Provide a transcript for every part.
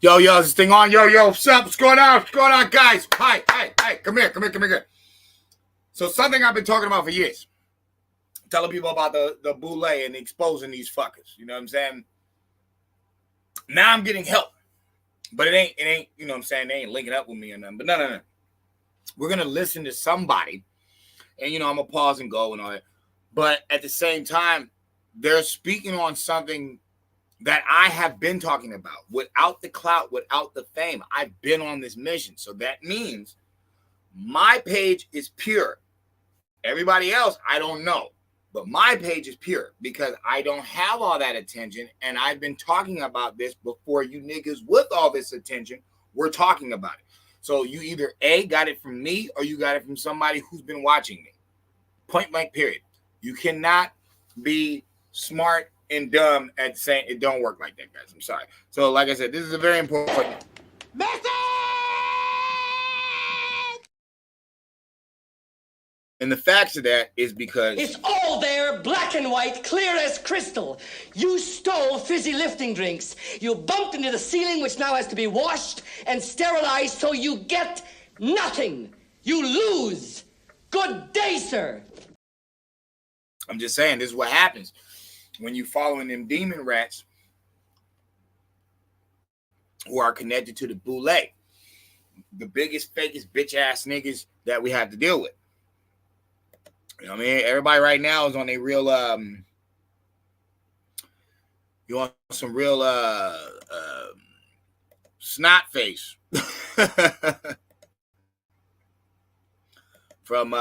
Yo, is this thing on? Yo, what's up? What's going on? What's going on, guys? Hi, come here. So something I've been talking about for years. Telling people about the Boule and exposing these fuckers. You know what I'm saying? Now I'm getting help. But it ain't, you know what I'm saying? They ain't linking up with me or nothing. But no. We're going to listen to somebody. And, I'm going to pause and go and all that. But at the same time, they're speaking on something that I have been talking about. Without the clout, without the fame, I've been on this mission. So that means my page is pure. Everybody else, I don't know. But my page is pure because I don't have all that attention. And I've been talking about this before you niggas with all this attention were talking about it. So you either A, got it from me or you got it from somebody who's been watching me. Point blank, period. You cannot be smart and dumb at saying it don't work like that, guys. I'm sorry. So like I said, this is a very important message. And the facts of that is because it's all there, black and white, clear as crystal. You stole fizzy lifting drinks. You bumped into the ceiling, which now has to be washed and sterilized, so you get nothing. You lose. Good day, sir. I'm just saying, this is what happens when you following them demon rats who are connected to the Boule, the biggest, fakest, bitch-ass niggas that we have to deal with. You know what I mean? Everybody right now is on a real, you want some real snot face from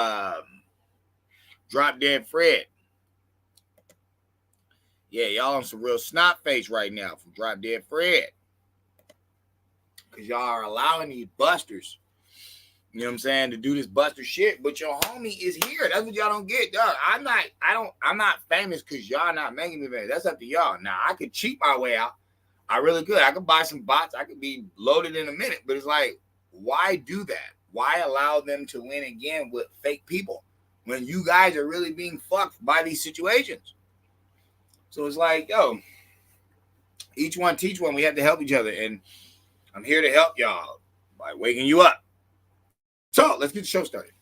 Drop Dead Fred. Yeah, y'all on some real snot face right now from Drop Dead Fred. Because y'all are allowing these busters, you know what I'm saying, to do this buster shit, but your homie is here. That's what y'all don't get, dog. I'm not famous because y'all not making me famous. That's up to y'all. Now, I could cheat my way out. I really could. I could buy some bots. I could be loaded in a minute. But it's like, why do that? Why allow them to win again with fake people when you guys are really being fucked by these situations? So it's like, yo, each one teach one. We have to help each other. And I'm here to help y'all by waking you up. So let's get the show started.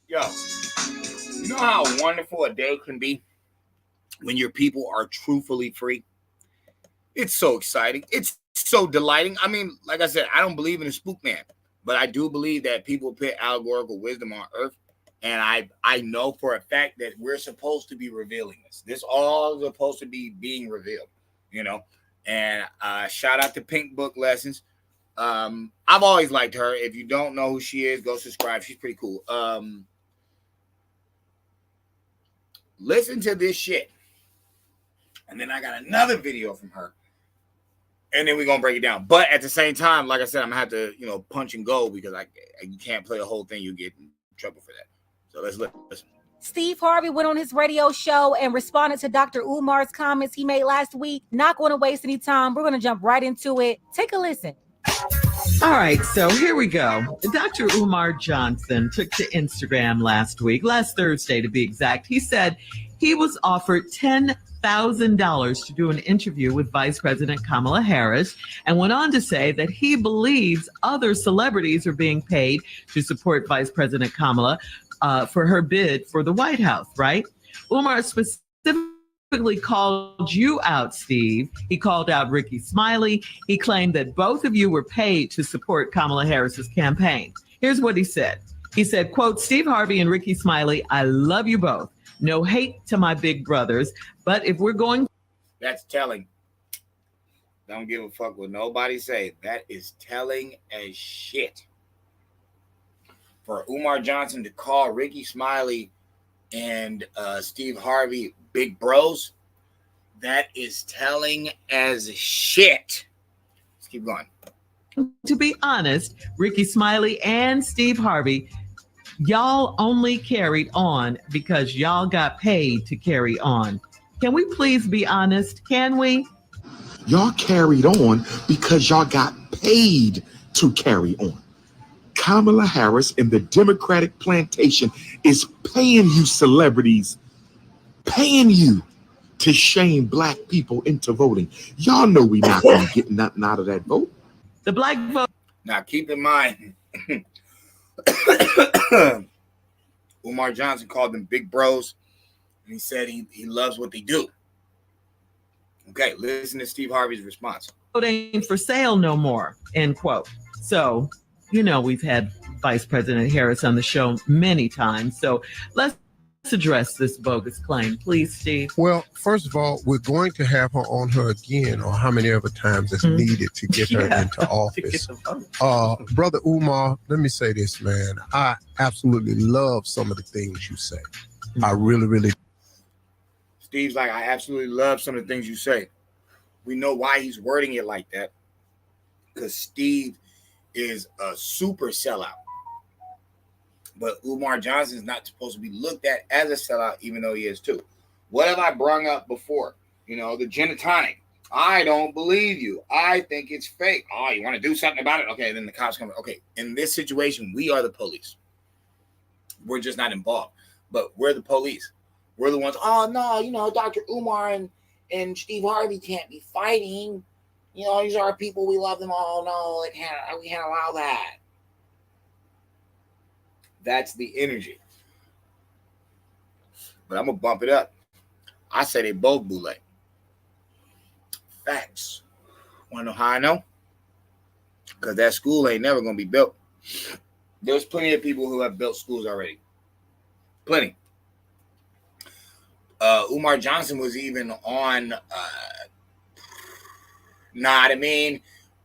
Yo, you know how wonderful a day can be when your people are truthfully free? It's so exciting. It's so delighting. I mean, like I said, I don't believe in a spook man, but I do believe that people put allegorical wisdom on earth. And I know for a fact that we're supposed to be revealing this. This all is supposed to be being revealed, And shout out to Pink Book Lessons. I've always liked her. If you don't know who she is, go subscribe. She's pretty cool. Listen to this shit. And then I got another video from her. And then we're going to break it down. But at the same time, like I said, I'm going to have to, punch and go because you can't play the whole thing. You get in trouble for that. So let's listen. Steve Harvey went on his radio show and responded to Dr. Umar's comments he made last week. Not going to waste any time. We're going to jump right into it. Take a listen. All right, so here we go. Dr. Umar Johnson took to Instagram last Thursday to be exact. He said he was offered $10,000 to do an interview with Vice President Kamala Harris and went on to say that he believes other celebrities are being paid to support Vice President Kamala for her bid for the White House, right? Umar specifically called you out, Steve. He called out Ricky Smiley. He claimed that both of you were paid to support Kamala Harris's campaign. Here's what he said. He said, quote, Steve Harvey and Ricky Smiley, I love you both. No hate to my big brothers, but if we're going... That's telling. Don't give a fuck what nobody say. That is telling as shit. For Umar Johnson to call Ricky Smiley and Steve Harvey big bros, that is telling as shit. Let's keep going. To be honest, Ricky Smiley and Steve Harvey, y'all only carried on because y'all got paid to carry on. Can we please be honest? Can we? Y'all carried on because y'all got paid to carry on. Kamala Harris and the Democratic plantation is paying you celebrities, paying you to shame black people into voting. Y'all know we not going to get nothing out of that vote. The black vote. Now, keep in mind, Umar Johnson called them big bros, and he said he loves what they do. Okay, listen to Steve Harvey's response. Vote ain't for sale no more, end quote. So, we've had Vice President Harris on the show many times. So let's address this bogus claim. Please, Steve. Well, first of all, we're going to have her on her again, or how many other times it's needed to get her into office. Brother Umar, let me say this, man. I absolutely love some of the things you say. I really, really. Steve's like, I absolutely love some of the things you say. We know why he's wording it like that. Because Steve is a super sellout. But Umar Johnson is not supposed to be looked at as a sellout, even though he is too. What have I brought up before? The gin and tonic. I don't believe you. I think it's fake. Oh, you want to do something about it? Okay, then the cops come. Okay, in this situation, we are the police. We're just not involved. But we're the police. We're the ones, oh, no, Dr. Umar and Steve Harvey can't be fighting. These are our people. We love them all. No, we can't allow that. That's the energy. But I'm going to bump it up. I say they both Boule. Facts. Want to know how I know? Because that school ain't never going to be built. There's plenty of people who have built schools already. Plenty. Umar Johnson was even on,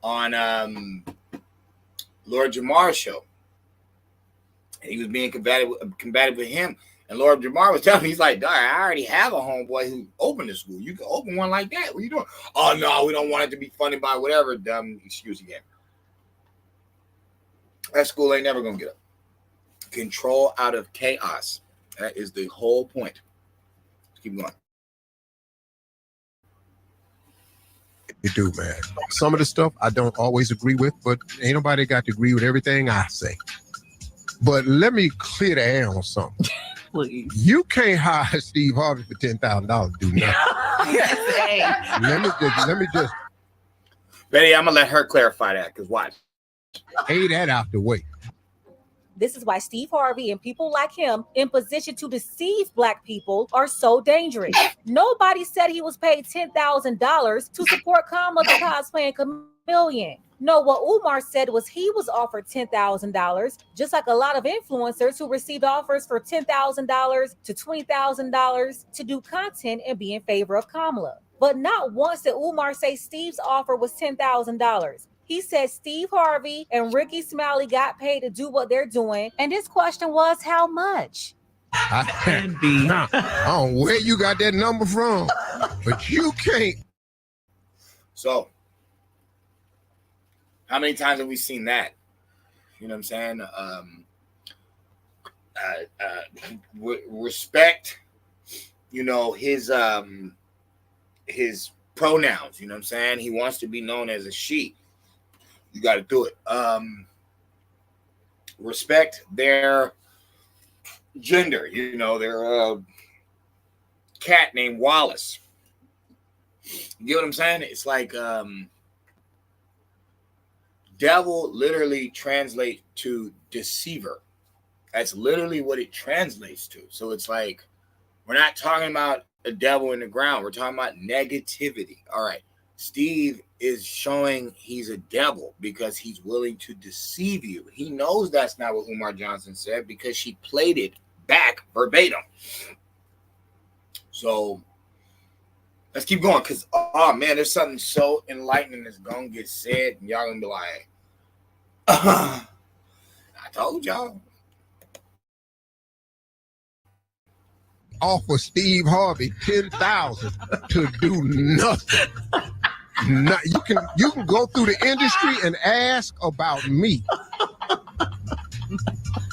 on Lord Jamar's show. And he was being combative with him. And Lord Jamar was telling me, he's like, I already have a homeboy who opened a school. You can open one like that. What are you doing? Oh, no, we don't want it to be funded by whatever dumb excuse again. That school ain't never going to get up. Control out of chaos. That is the whole point. Let's keep going. You do, man. Some of the stuff I don't always agree with, but ain't nobody got to agree with everything I say. But let me clear the air on something. Please. You can't hire Steve Harvey for $10,000 to do nothing. Let me just. Betty, I'm gonna let her clarify that, because watch. Hey, that out the way. This is why Steve Harvey and people like him in position to deceive black people are so dangerous. Nobody said he was paid $10,000 to support Kamala cosplaying Chameleon. No, what Umar said was he was offered $10,000, just like a lot of influencers who received offers for $10,000 to $20,000 to do content and be in favor of Kamala. But not once did Umar say Steve's offer was $10,000. He said Steve Harvey and Ricky Smiley got paid to do what they're doing. And his question was, how much? I don't know where you got that number from, but you can't. So, how many times have we seen that? You know what I'm saying? Respect, his pronouns. You know what I'm saying? He wants to be known as a she. You got to do it. Respect their gender. Their cat named Wallace. You get what I'm saying? It's like devil literally translates to deceiver. That's literally what it translates to. So it's like, we're not talking about a devil in the ground. We're talking about negativity. All right. Steve is showing he's a devil because he's willing to deceive you. He knows that's not what Umar Johnson said because she played it back verbatim. So let's keep going, because, oh man, there's something so enlightening that's going to get said, and y'all going to be like, I told y'all. Offer Steve Harvey $10,000 to do nothing. You can go through the industry and ask about me.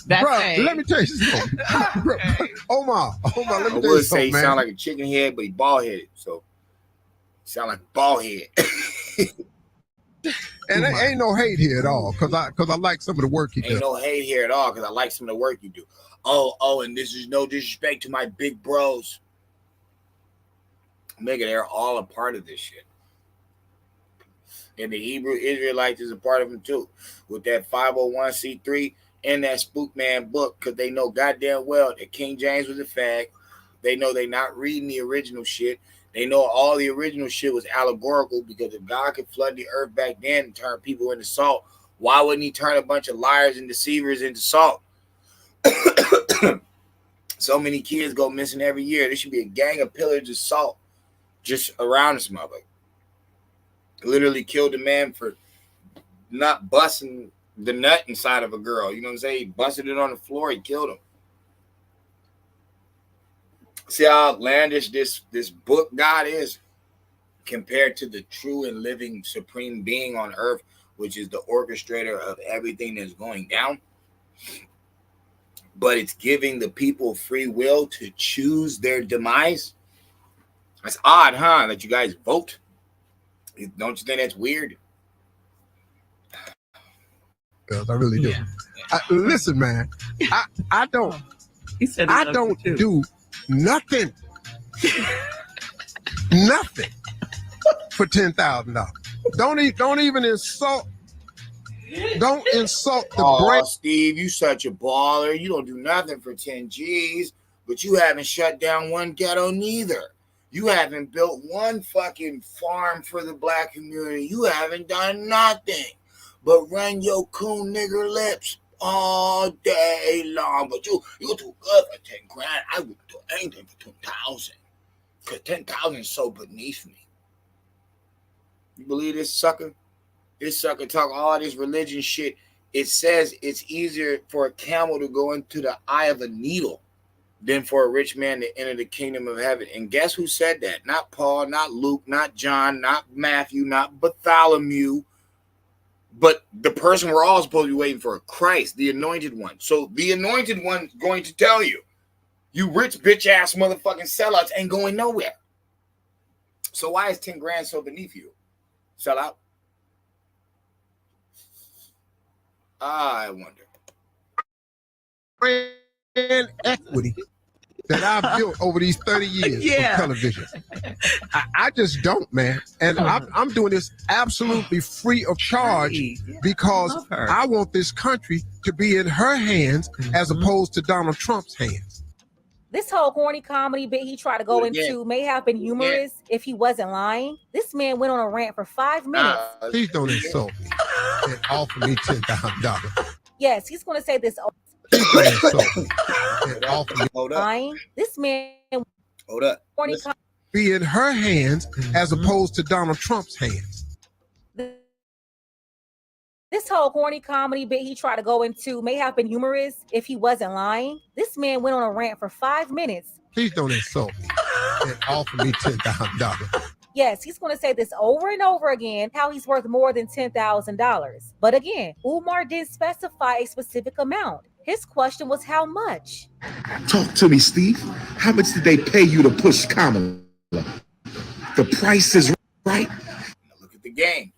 Bruh, let me tell you something. Omar, let me tell you something, say he man. sound like a chicken head, but he bald headed. So Sound like ball head. And there ain't no hate here at all, cause I like some of the work he does. Ain't no hate here at all, because I like some of the work you do. Oh, and this is no disrespect to my big bros. Nigga, they're all a part of this shit. And the Hebrew Israelites is a part of them too. With that 501c3 and that Spook Man book, because they know goddamn well that King James was a fag. They know they not reading the original shit. They know all the original shit was allegorical, because if God could flood the earth back then and turn people into salt, why wouldn't he turn a bunch of liars and deceivers into salt? So many kids go missing every year. There should be a gang of pillars of salt just around this motherfucker. Literally killed a man for not busting the nut inside of a girl. You know what I'm saying? He busted it on the floor. He killed him. See how outlandish this book God is compared to the true and living supreme being on earth, which is the orchestrator of everything that's going down. But it's giving the people free will to choose their demise. That's odd, huh? That you guys vote. Don't you think that's weird? I really do. Yeah. Listen, man, I don't. He said I don't do nothing. Nothing for $10,000. Don't even insult. Don't insult the brain. Steve, you such a baller. You don't do nothing for 10 G's, but you haven't shut down one ghetto neither. You haven't built one fucking farm for the black community. You haven't done nothing but run your coon nigger lips all day long. But you too good for 10 grand. I wouldn't do anything for 10,000. Because 10,000 is so beneath me. You believe this sucker? This sucker talk all this religion shit. It says it's easier for a camel to go into the eye of a needle than for a rich man to enter the kingdom of heaven. And guess who said that? Not Paul, not Luke, not John, not Matthew, not Bartholomew, but the person we're all supposed to be waiting for, Christ, the anointed one. So the anointed one's going to tell you, you rich bitch ass motherfucking sellouts ain't going nowhere. So why is 10 grand so beneath you? Sell out? I wonder. Brand equity that I've built over these 30 years of television. I just don't, man. And I'm doing this absolutely free of charge because I want this country to be in her hands as opposed to Donald Trump's hands. This whole corny comedy bit he tried to go into may have been humorous if he wasn't lying. This man went on a rant for 5 minutes. Please don't insult me and offer me $10,000. Yes, he's going to say this. Please don't insult me and offer me. Hold up. Lying. This man. Hold up. Corny be in her hands as opposed to Donald Trump's hands. This whole corny comedy bit he tried to go into may have been humorous if he wasn't lying. This man went on a rant for 5 minutes. Please don't insult me and offer me $10,000. Yes, he's going to say this over and over again, how he's worth more than $10,000. But again, Umar didn't specify a specific amount. His question was how much? Talk to me, Steve. How much did they pay you to push Kamala? The price is right. Now look at the game.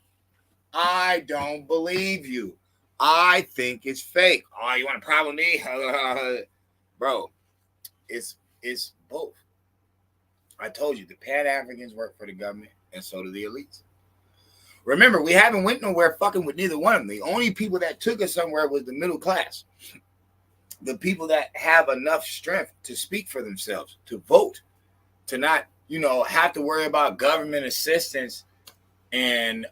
I don't believe you. I think it's fake. Oh, you want to problem me? Bro, it's both. I told you, the Pan-Africans work for the government, and so do the elites. Remember, we haven't went nowhere fucking with neither one of them. The only people that took us somewhere was the middle class. The people that have enough strength to speak for themselves, to vote, to not, have to worry about government assistance and,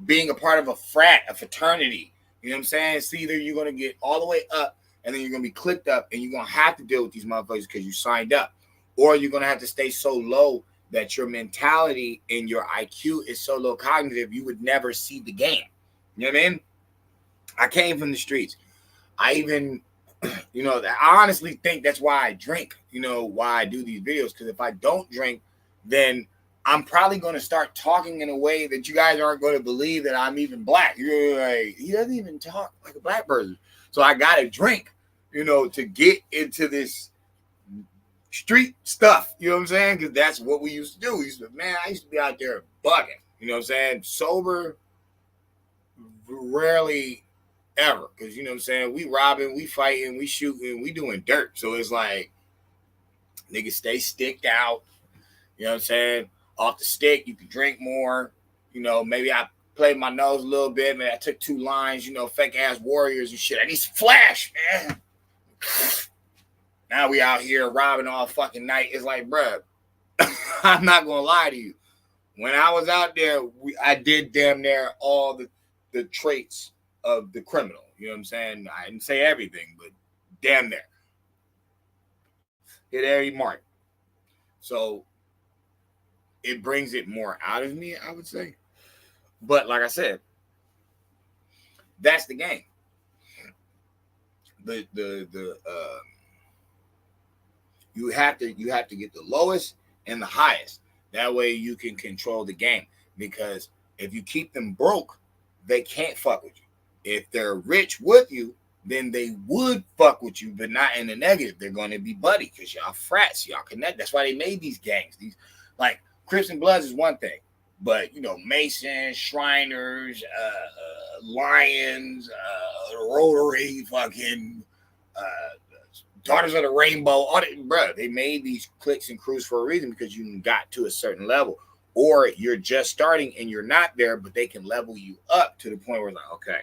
being a part of a fraternity. You know what I'm saying? It's either you're going to get all the way up and then you're going to be clicked up and you're going to have to deal with these motherfuckers because you signed up. Or you're going to have to stay so low that your mentality and your IQ is so low cognitive, you would never see the game. You know what I mean? I came from the streets. I even, I honestly think that's why I drink, why I do these videos. Because if I don't drink, then I'm probably going to start talking in a way that you guys aren't going to believe that I'm even black. You're like, he doesn't even talk like a black person. So I got to drink, to get into this street stuff. You know what I'm saying? Because that's what we used to do. I used to be out there bugging. You know what I'm saying? Sober, rarely ever. Because, you know what I'm saying? We robbing, we fighting, we shooting, we doing dirt. So it's like, niggas stay sticked out. You know what I'm saying? Off the stick, you can drink more. You know, maybe I played my nose a little bit. Maybe I took 2 lines, fake ass warriors and shit. I need some flash, man. Now we out here robbing all fucking night. It's like, bruh, I'm not going to lie to you. When I was out there, I did damn near all the traits of the criminal. You know what I'm saying? I didn't say everything, but damn near. Hit every mark. So it brings it more out of me, I would say. But like I said, that's the game. You have to get the lowest and the highest. That way you can control the game. Because if you keep them broke, they can't fuck with you. If they're rich with you, then they would fuck with you, but not in the negative. They're going to be buddy because y'all frats, y'all connect. That's why they made these gangs. These, like, Crips and Bloods is one thing, but Masons, Shriners, Lions, Rotary, fucking Daughters of the Rainbow, all that, bro. They made these cliques and crews for a reason, because you got to a certain level, or you're just starting and you're not there, but they can level you up to the point where it's like, okay,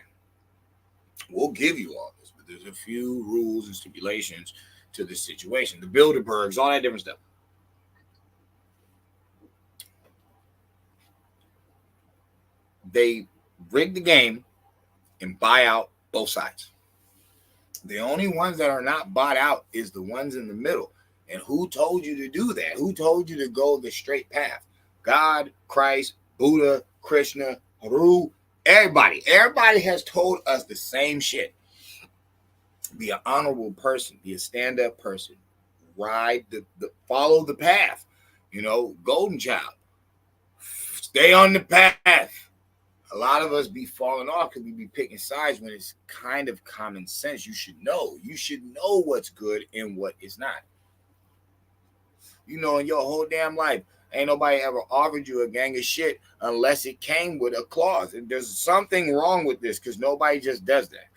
we'll give you all this, but there's a few rules and stipulations to this situation. The Bilderbergs, all that different stuff. They rig the game and buy out both sides. The only ones that are not bought out is the ones in the middle. And who told you to do that? Who told you to go the straight path? God, Christ, Buddha, Krishna, Haru, everybody. Everybody has told us the same shit. Be an honorable person. Be a stand-up person. Ride follow the path. Golden child. Stay on the path. A lot of us be falling off because we be picking sides when it's kind of common sense. You should know. You should know what's good and what is not. In your whole damn life, ain't nobody ever offered you a gang of shit unless it came with a clause. And there's something wrong with this, because nobody just does that.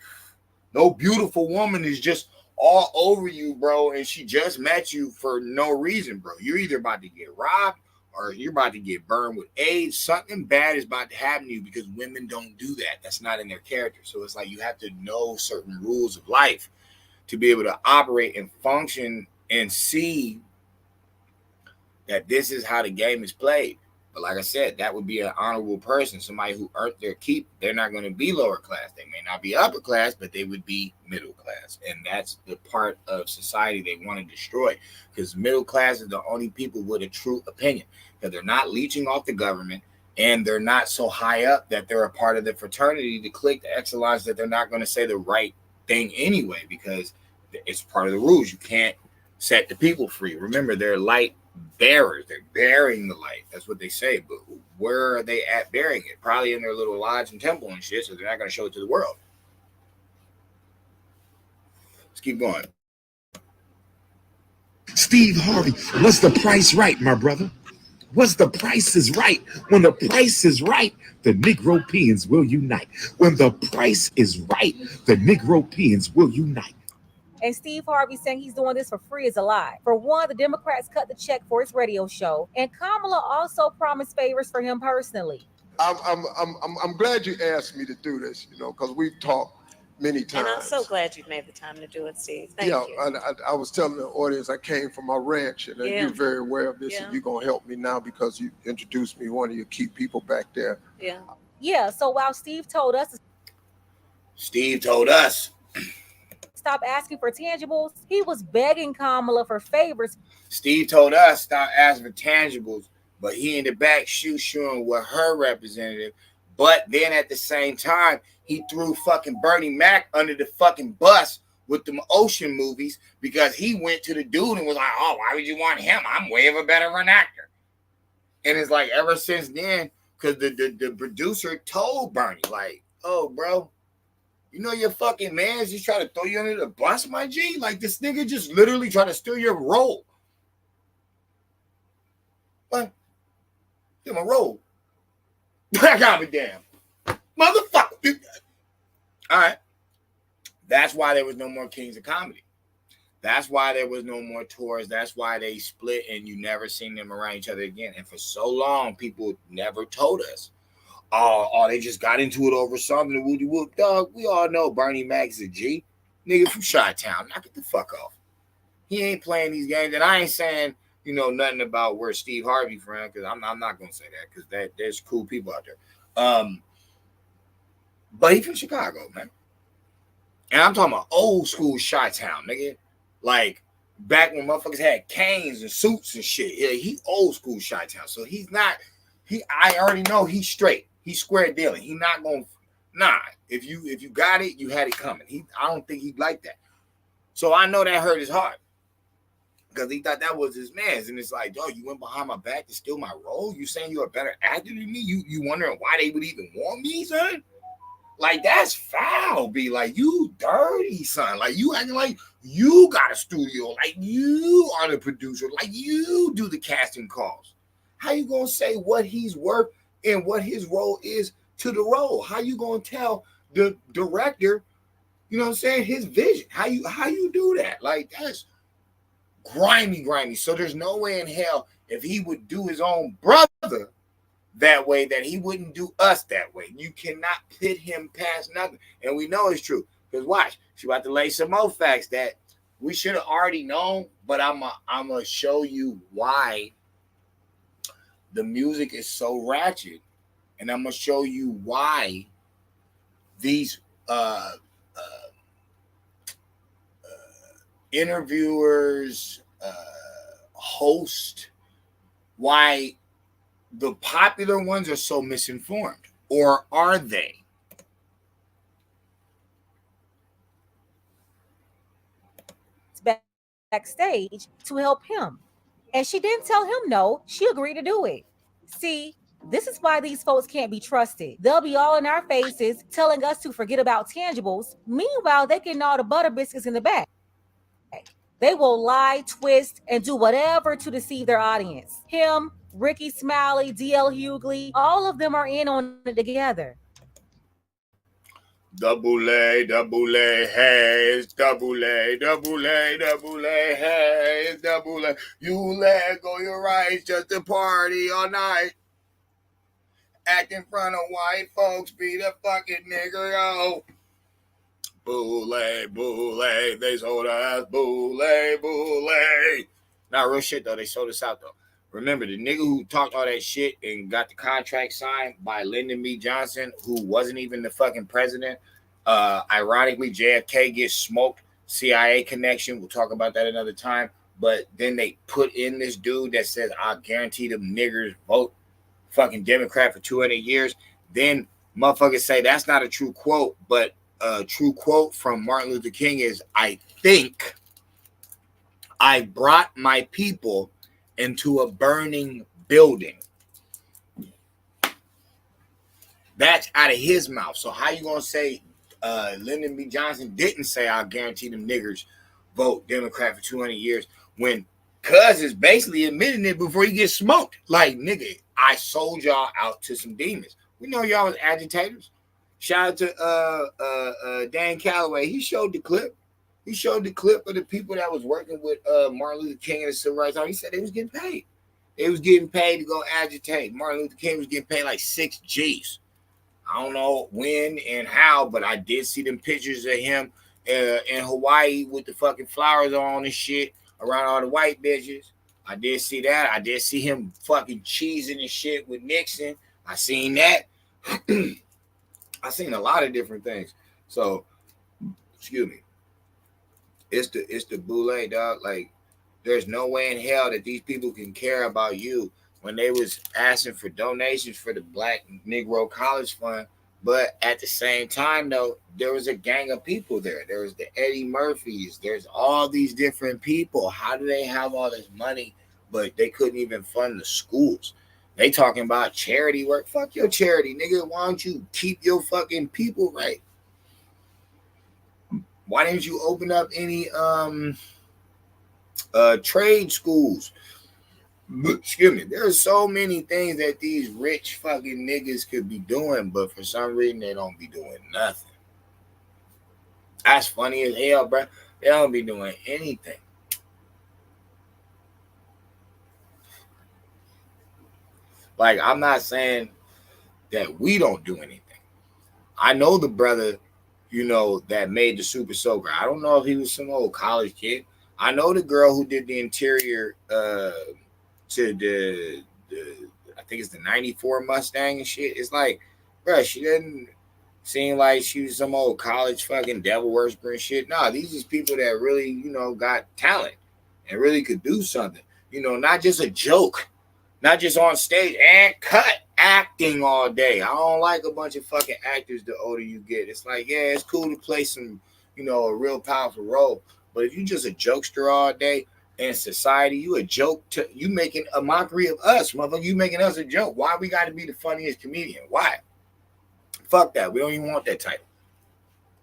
No beautiful woman is just all over you, bro, and she just met you for no reason, bro. You're either about to get robbed, or you're about to get burned with AIDS. Something bad is about to happen to you, because women don't do that. That's not in their character. So it's like you have to know certain rules of life to be able to operate and function and see that this is how the game is played. But like I said, that would be an honorable person, somebody who earned their keep. They're not going to be lower class. They may not be upper class, but they would be middle class. And that's the part of society they want to destroy, because middle class is the only people with a true opinion, because they're not leeching off the government, and they're not so high up that they're a part of the fraternity, the clique, the excellence, that they're not going to say the right thing anyway, because it's part of the rules. You can't set the people free. Remember, they're light bearers. They're bearing the light. That's what they say. But where are they at bearing it? Probably in their little lodge and temple and shit, so they're not going to show it to the world. Let's keep going. Steve Harvey, what's the price right, my brother? What's the price is right? When the price is right, the Negropeans will unite. When the price is right, the Negropeans will unite. And Steve Harvey saying he's doing this for free is a lie. For one, the Democrats cut the check for his radio show, and Kamala also promised favors for him personally. I'm glad you asked me to do this, because we've talked many times. And I'm so glad you made the time to do it, Steve. Thank you. And I was telling the audience I came from my ranch, and you're very aware of this, and you're going to help me now because you introduced me, one of your key people back there. Yeah, so while Steve told us stop asking for tangibles, he was begging Kamala for favors. Steve told us stop asking for tangibles, but he in the back shooing with her representative. But then at the same time, he threw fucking Bernie Mac under the fucking bus with the ocean movies, because he went to the dude and was like, oh, why would you want him? I'm way of a better run actor. And it's like, ever since then, because the producer told Bernie, like, oh, bro, your fucking man's just trying to throw you under the bus, my G. Like, this nigga just literally trying to steal your role. Give him a roll. I gotta be damn. Motherfucker. All right. That's why there was no more Kings of Comedy. That's why there was no more tours. That's why they split and you never seen them around each other again. And for so long, people never told us. Oh, they just got into it over something. Woody whoop, dog. We all know Bernie Mac is a G. Nigga from Chi-Town. Knock it the fuck off. He ain't playing these games. And I ain't saying, nothing about where Steve Harvey from, because I'm not going to say that, because there's cool people out there. But he from Chicago, man. And I'm talking about old school Chi-Town, nigga. Like, back when motherfuckers had canes and suits and shit. Yeah, he old school Chi-Town. So he's not, I already know he's straight. He's square dealing. He not going, nah. If you got it, you had it coming. I don't think he'd like that. So I know that hurt his heart. Because he thought that was his man's. And it's like, yo, you went behind my back to steal my role? You saying you're a better actor than me? You wondering why they would even want me, son? Like, that's foul, be like, you dirty, son. Like, you acting like you got a studio. Like, you are the producer. Like, you do the casting calls. How you going to say what he's worth and what his role is to the role? How you going to tell the director, his vision? How you do that? Like, that's grimy. So there's no way in hell if he would do his own brother that way, that he wouldn't do us that way. You cannot pit him past nothing. And we know it's true. Because watch, she's about to lay some more facts that we should have already known, but I'm going to show you why the music is so ratchet. And I'm going to show you why these interviewers, hosts, why the popular ones are so misinformed. Or are they? Backstage to help him. And she didn't tell him no. She agreed to do it. See, this is why these folks can't be trusted. They'll be all in our faces telling us to forget about tangibles. Meanwhile, they getting all the butter biscuits in the back. They will lie, twist, and do whatever to deceive their audience. Him, Ricky Smiley, D.L. Hughley, all of them are in on it together. The Boule, hey, it's the Boule, hey, it's the Boule. You let go your rights just to party all night. Act in front of white folks, be the fucking nigger, yo. Boule, they sold us, Boule. Nah, real shit, though, they sold us out, though. Remember, the nigga who talked all that shit and got the contract signed by Lyndon B. Johnson, who wasn't even the fucking president. Ironically, JFK gets smoked. CIA connection. We'll talk about that another time. But then they put in this dude that says, I guarantee them niggers vote fucking Democrat for 200 years. Then motherfuckers say that's not a true quote, but a true quote from Martin Luther King is, I think I brought my people into a burning building. That's out of his mouth. So how you gonna say Lyndon B. Johnson didn't say I'll guarantee them niggers vote Democrat for 200 years when Cuz is basically admitting it before he gets smoked? Like, nigga, I sold y'all out to some demons. We know y'all was agitators. Shout out to Dan Calloway. He showed the clip. He showed the clip of the people that was working with Martin Luther King and the Civil Rights Army. He said they was getting paid. They was getting paid to go agitate. Martin Luther King was getting paid like 6 G's. I don't know when and how, but I did see them pictures of him in Hawaii with the fucking flowers on and shit around all the white bitches. I did see that. I did see him fucking cheesing and shit with Nixon. I seen that. I seen a lot of different things. So, excuse me. It's the Boule, dog. Like, there's no way in hell that these people can care about you when they was asking for donations for the Black Negro College Fund. But at the same time, though, there was a gang of people there. There was the Eddie Murphys. There's all these different people. How do they have all this money, but they couldn't even fund the schools? They talking about charity work. Fuck your charity, nigga. Why don't you keep your fucking people right? Why didn't you open up any trade schools? Excuse me. There are so many things that these rich fucking niggas could be doing, but for some reason they don't be doing nothing. That's funny as hell, bro. They don't be doing anything. Like, I'm not saying that we don't do anything. I know the brother, that made the Super Soaker. I don't know if he was some old college kid. I know the girl who did the interior to the I think it's the 94 Mustang and shit. It's like, bro, she didn't seem like she was some old college fucking devil worshiper and shit. Nah, these is people that really, got talent and really could do something. Not just a joke, not just on stage and cut, acting all day. I don't like a bunch of fucking actors the older you get. It's like, yeah, it's cool to play some, a real powerful role. But if you just a jokester all day, in society, you a joke you making a mockery of us, motherfucker. You making us a joke. Why we got to be the funniest comedian? Why? Fuck that. We don't even want that title.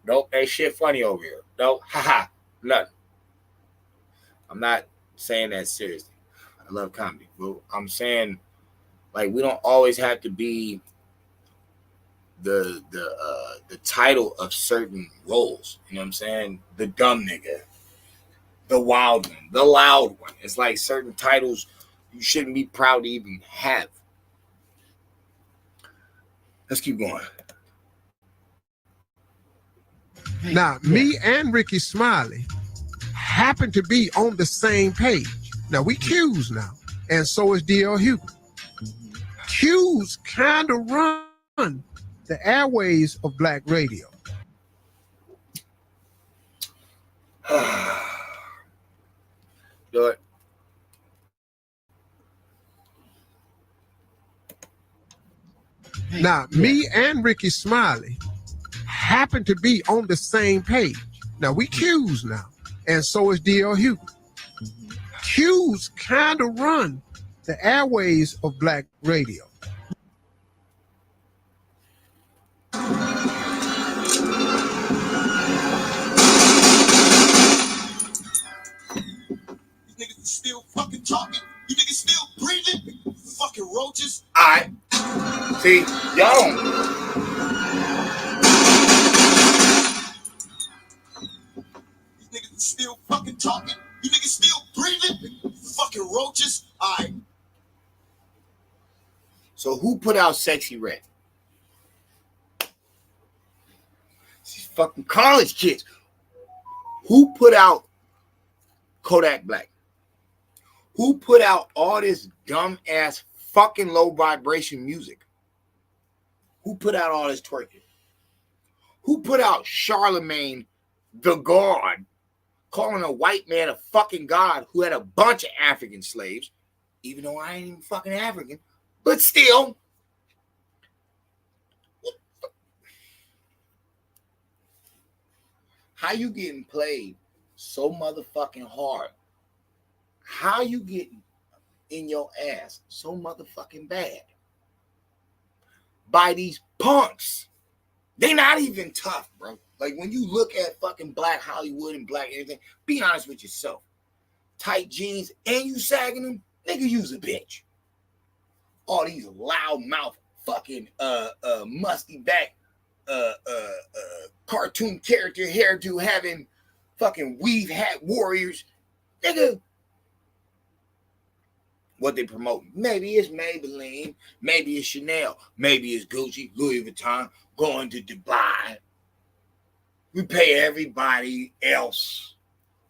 Nope, ain't shit funny over here. Nope, haha, nothing. I'm not saying that seriously. I love comedy, but I'm saying, like, we don't always have to be the title of certain roles. You know what I'm saying? The dumb nigga, the wild one, the loud one. It's like certain titles you shouldn't be proud to even have. Let's keep going. Now, me and Ricky Smiley happen to be on the same page. Now, we Q's now, and so is D.L. Hughley. Q's kind of run the airways of black radio. Do it. Now, me and Ricky Smiley happen to be on the same page. Now, we Q's now, and so is D.L. Hughley. Q's kind of run the airways of black radio. You niggas still fucking talking? You niggas still breathing? Fucking roaches. Alright. See, y'all don't. You niggas still fucking talking? You niggas still breathing? Fucking roaches. Alright. So who put out Sexy Red? These fucking college kids. Who put out Kodak Black? Who put out all this dumb ass fucking low vibration music? Who put out all this twerking? Who put out Charlemagne the God, calling a white man a fucking god who had a bunch of African slaves, even though I ain't even fucking African, but still. How you getting played so motherfucking hard? How you getting in your ass so motherfucking bad by these punks? They not even tough, bro. Like, when you look at fucking black Hollywood and black anything, be honest with yourself. Tight jeans and you sagging them, nigga, you's a bitch. All these loud mouth fucking musty back cartoon character hairdo having fucking weave hat warriors, nigga. What they promote? Maybe it's Maybelline, maybe it's Chanel, maybe it's Gucci, Louis Vuitton, going to Dubai. We pay everybody else.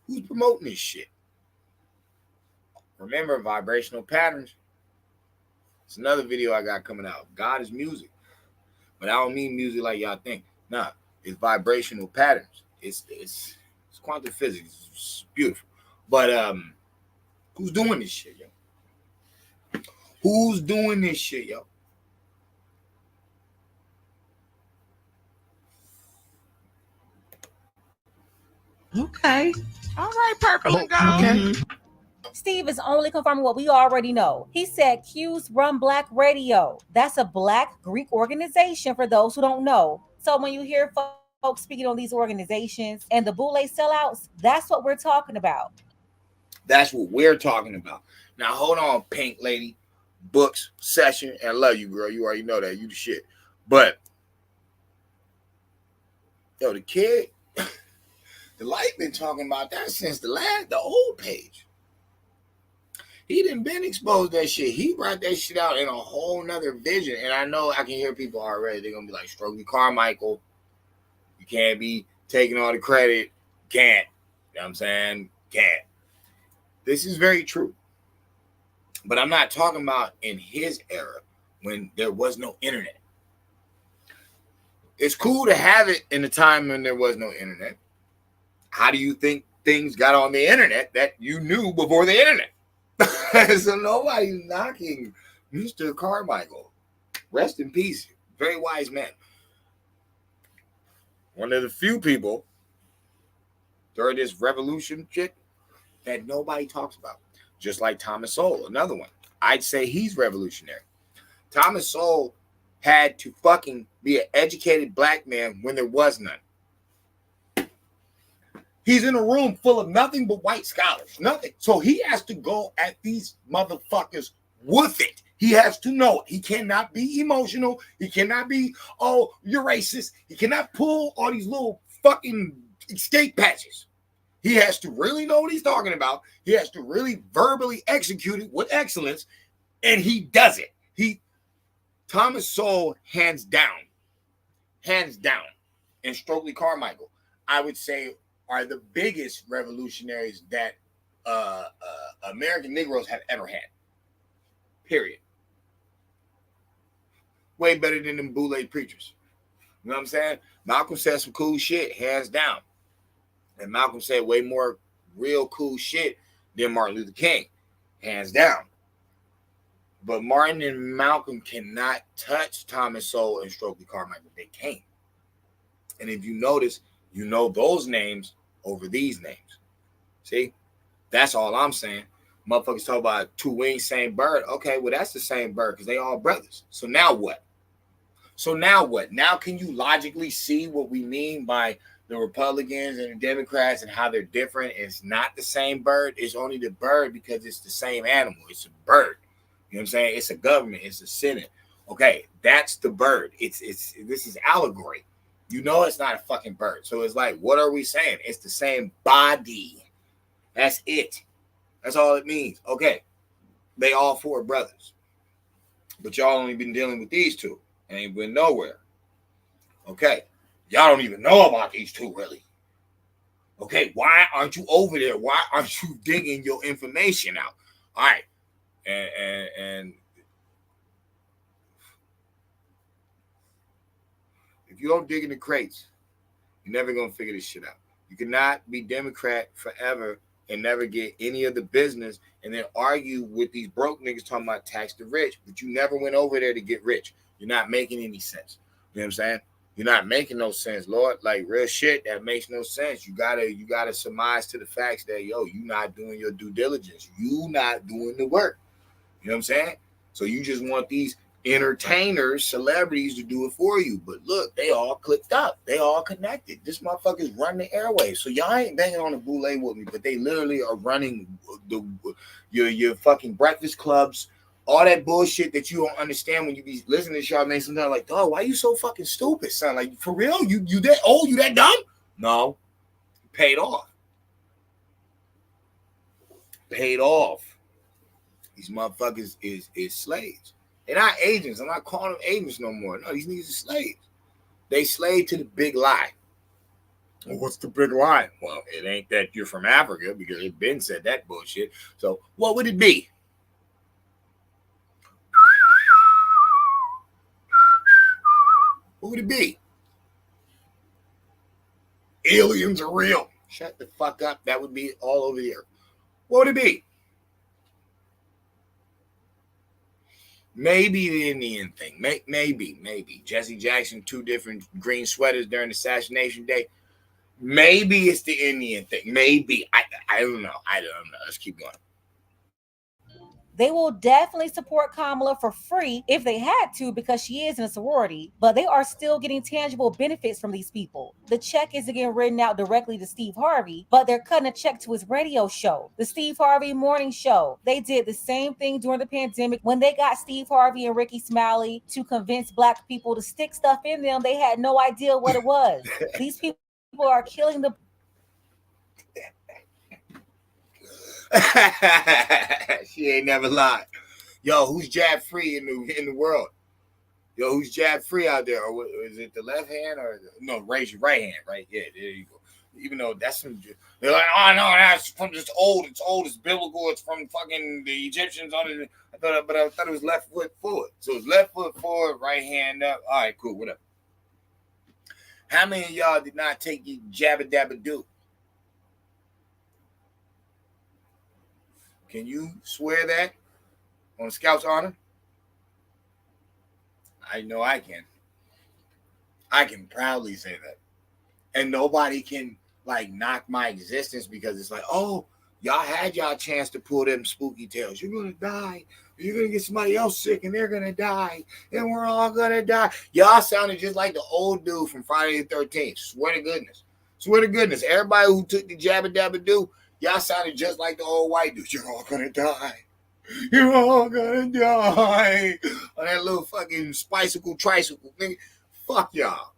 Who's promoting this shit? Remember vibrational patterns? It's another video I got coming out. God is music. But I don't mean music like y'all think. Nah, it's vibrational patterns. It's quantum physics. It's beautiful. But who's doing this shit, yo? Who's doing this shit, yo? Okay. All right, Purple and Gold. Okay. Steve is only confirming what we already know. He said Q's run Black Radio. That's a Black Greek organization for those who don't know. So when you hear folks speaking on these organizations and the Boule sellouts, that's what we're talking about. That's what we're talking about. Now hold on, pink lady. Books, session, and I love you, girl. You already know that. You the shit. But yo, the kid, the light been talking about that since the old page. He done been exposed that shit. He brought that shit out in a whole nother vision. And I know I can hear people already. They're gonna be like, Stokely Carmichael, you can't be taking all the credit. Can't. You know what I'm saying? Can't. This is very true. But I'm not talking about in his era when there was no internet. It's cool to have it in a time when there was no internet. How do you think things got on the internet that you knew before the internet? So nobody's knocking Mr. Carmichael. Rest in peace. Very wise man. One of the few people during this revolution shit that nobody talks about. Just like Thomas Sowell, another one. I'd say he's revolutionary. Thomas Sowell had to fucking be an educated black man when there was none. He's in a room full of nothing but white scholars. Nothing. So he has to go at these motherfuckers with it. He has to know it. He cannot be emotional. He cannot be, oh, you're racist. He cannot pull all these little fucking escape patches. He has to really know what he's talking about. He has to really verbally execute it with excellence, and he does it. Thomas Sowell, hands down, and Stokely Carmichael, I would say, are the biggest revolutionaries that American Negroes have ever had. Period. Way better than them Boule preachers. You know what I'm saying? Malcolm said some cool shit, hands down. And Malcolm said way more real cool shit than Martin Luther King, hands down. But Martin and Malcolm cannot touch Thomas Sowell and Stokely Carmichael. They can't. And if you notice, you know those names over these names. See? That's all I'm saying. Motherfuckers talk about two wings, same bird. Okay, well, that's the same bird because they all brothers. So now what? Now can you logically see what we mean by the Republicans and the Democrats and how they're different? It's not the same bird. It's only the bird because it's the same animal. It's a bird. You know what I'm saying? It's a government. It's a Senate. Okay, that's the bird. This is allegory. You know it's not a fucking bird. So it's like, what are we saying? It's the same body. That's it. That's all it means. Okay, they all four brothers. But y'all only been dealing with these two and ain't been nowhere. Okay, y'all don't even know about these two, really. Okay, why aren't you over there? Why aren't you digging your information out? All right, and if you don't dig in the crates, you're never gonna figure this shit out. You cannot be Democrat forever and never get any of the business and then argue with these broke niggas talking about tax the rich, but you never went over there to get rich. You're not making any sense. You know what I'm saying? You're not making no sense, Lord. Like real shit, that makes no sense. You gotta surmise to the facts that you not doing your due diligence. You not doing the work. You know what I'm saying? So you just want these entertainers, celebrities to do it for you. But look, they all clicked up. They all connected. This motherfucker's running the airwaves. So y'all ain't banging on the Boule with me, but they literally are running your fucking breakfast clubs, all that bullshit that you don't understand when you be listening to y'all. Sometimes like, dog, why you so fucking stupid, son? Like, for real? You that old? You that dumb? No. Paid off. Paid off. These motherfuckers is slaves. They're not agents. I'm not calling them agents no more. No, these niggas are slaves. They slave to the big lie. Well, what's the big lie? Well, it ain't that you're from Africa because it been said that bullshit. So what would it be? What would it be? Aliens are real. Shut the fuck up. That would be all over the earth. What would it be? Maybe the Indian thing. Maybe. Jesse Jackson, 2 different green sweaters during Assassination Day. Maybe it's the Indian thing. Maybe. I don't know. Let's keep going. They will definitely support Kamala for free if they had to because she is in a sorority, but they are still getting tangible benefits from these people. The check isn't getting written out directly to Steve Harvey, but they're cutting a check to his radio show, the Steve Harvey Morning Show. They did the same thing during the pandemic when they got Steve Harvey and Ricky Smiley to convince Black people to stick stuff in them. They had no idea what it was. These people are killing the She ain't never lied. Yo, who's jab free in the world? Yo, who's jab free out there? Or is it the left hand or no? Raise your right hand, right? Yeah, there you go. Even though that's some, they're like, oh no, that's from it's old. It's biblical. It's from fucking the Egyptians on it. I thought it was left foot forward. So it's left foot forward, right hand up. All right, cool, whatever. How many of y'all did not take your jabba dabba do? Can you swear that on Scout's honor? I know I can. I can proudly say that. And nobody can like knock my existence because it's like, oh, y'all had y'all chance to pull them spooky tales. You're going to die. You're going to get somebody else sick and they're going to die. And we're all going to die. Y'all sounded just like the old dude from Friday the 13th. Swear to goodness. Swear to goodness. Everybody who took the jabba dabba do, y'all sounded just like the old white dudes. You're all going to die. You're all going to die. On that little fucking spicicle tricycle thing. Fuck y'all.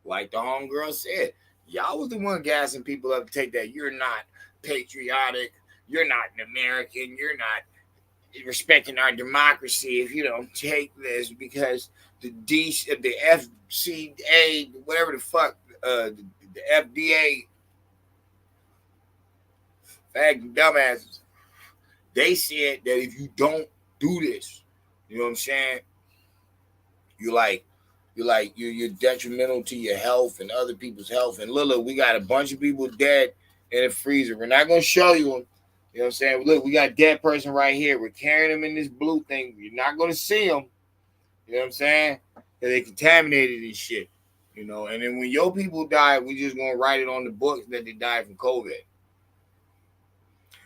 Like the homegirl said, y'all was the one gassing people up to take that. You're not patriotic. You're not an American. You're not respecting our democracy if you don't take this because the FCA, whatever the fuck, the FDA, fag dumbasses, they said that if you don't do this, you know what I'm saying? You're detrimental to your health and other people's health. And look, we got a bunch of people dead in the freezer. We're not gonna show you them. You know what I'm saying? Look, we got a dead person right here. We're carrying them in this blue thing. You're not gonna see them. You know what I'm saying? Because they contaminated and shit. You know, and then when your people die, we just gonna write it on the books that they died from COVID.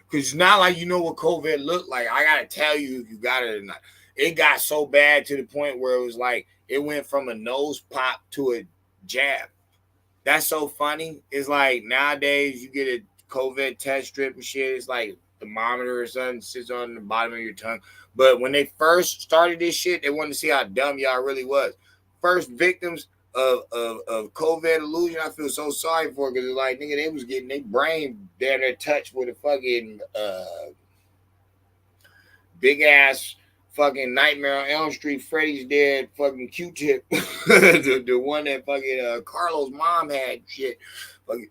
Because it's not like you know what COVID looked like. I gotta tell you if you got it or not. It got so bad to the point where it was like it went from a nose pop to a jab. That's so funny. It's like nowadays you get a COVID test strip and shit. It's like thermometer or something sits on the bottom of your tongue. But when they first started this shit, they wanted to see how dumb y'all really was. First victims of COVID illusion, I feel so sorry for because it's like nigga, they was getting their brain down there touched with a fucking big ass fucking Nightmare on Elm Street, Freddy's Dead, fucking Q-tip, the one that fucking Carlos' mom had, shit, fucking,